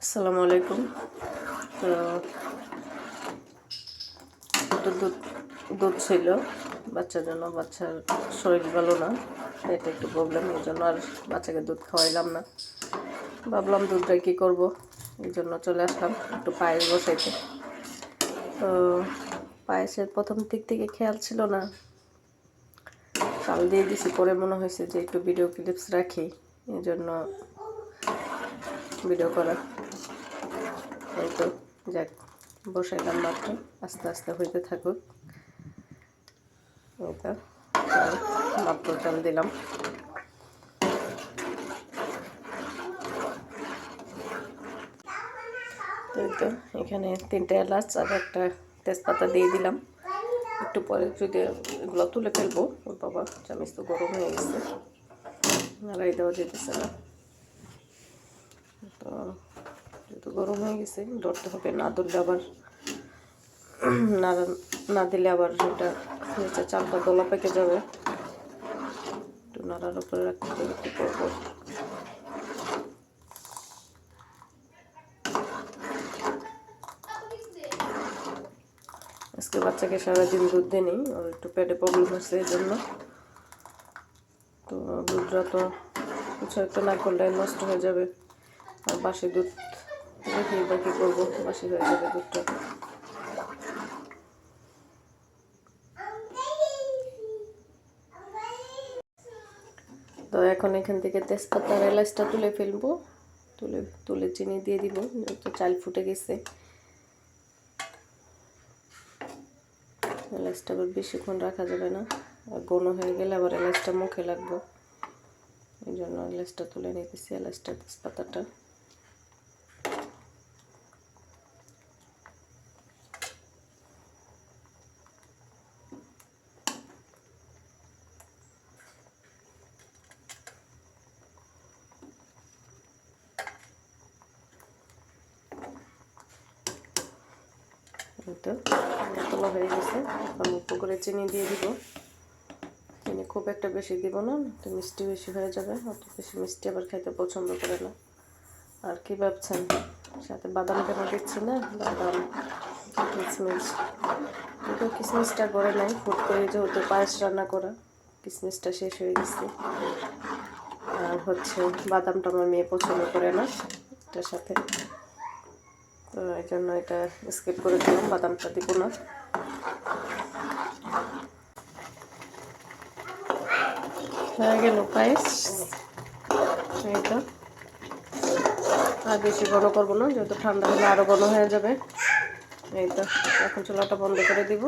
আসসালামু আলাইকুম। তো দুধ দুধ ছিল বাচ্চার জন্য। বাচ্চার শরীর ভালো না, এটা একটু প্রবলেম, এই জন্য আর বাচ্চাকে দুধ খাওয়াইলাম না। ভাবলাম দুধটা কী করব, এই জন্য চলে আসলাম একটু পায়েস বসাইতে। তো পায়েসের প্রথম দিক থেকে খেয়াল ছিল না, চাল দিয়ে দিছি, পরে মনে হয়েছে যে একটু ভিডিও ক্লিপস রাখি, এই জন্য ভিডিও করা। এই তো যাক, বসাইলাম মাত্র, আস্তে আস্তে হইতে থাকুক। এই তো মাত্র চাল দিলাম। এই তো এখানে 3টে এলাচ আর একটা তেজপাতা দিয়ে দিলাম। একটু পরে যদি এগুলো তুলে ফেলবো। ওর বাবা, চামিচ তো গরম হয়ে গেছে, নাড়াই দেওয়া যেতেছে না। তো যেহেতু গরম হয়ে গেছে ধরতে হবে, না ধরলে আবার না দিলে আবার এটা নিচে চালটা দলা পেকে যাবে। একটু নাড়ার উপরে রাখতে হবে, একটু করবো। আজকে বাচ্চাকে সারাদিন দুধ দিইনি, ওর একটু পেটে প্রবলেম হচ্ছে, এই জন্য। তো দুধটা তো কিছু একটা না করলে নষ্ট হয়ে যাবে, আর বাসি দুধ রেখে বা কী করবো, বাসি হয়ে যাবে দুধটা। তো এখন এখান থেকে তেজপাতা আর এলাচটা তুলে ফেলবো, তুলে চিনি দিয়ে দিব। তো চাল ফুটে গেছে, এলাচটা আবার বেশিক্ষণ রাখা যাবে না, আর ঘন হয়ে গেলে আবার এলাচটা মুখে লাগবে, এই জন্য এলাচটা তুলে নিতেছি, এলাচটা তেজপাতাটা। তো তোলা হয়ে গেছে, এখন অল্প করে চিনি দিয়ে দিব। চিনি খুব একটা বেশি দিব না, তো মিষ্টি বেশি হয়ে যাবে, অত বেশি মিষ্টি আবার খাইতে পছন্দ করে না। আর কি ভাবছেন, সাথে বাদাম কেন দিচ্ছি না? বাদাম, কিশমিশ, কিন্তু কিশমিশটা করে নাই, ফুট করে যেহেতু পায়েস রান্না করা, কিশমিশটা শেষ হয়ে গেছে। আর হচ্ছে বাদামটা আমার মেয়ে পছন্দ করে না এটার সাথে, তো এই জন্য এটা স্কিপ করে দিলাম, বাদামটা দিব না। হয়ে গেল পায়েস। এই তো আর বেশি ঘন করবো না, যেহেতু ঠান্ডা হলে আরও ঘন হয়ে যাবে। এই তো এখন চুলাটা বন্ধ করে দিব।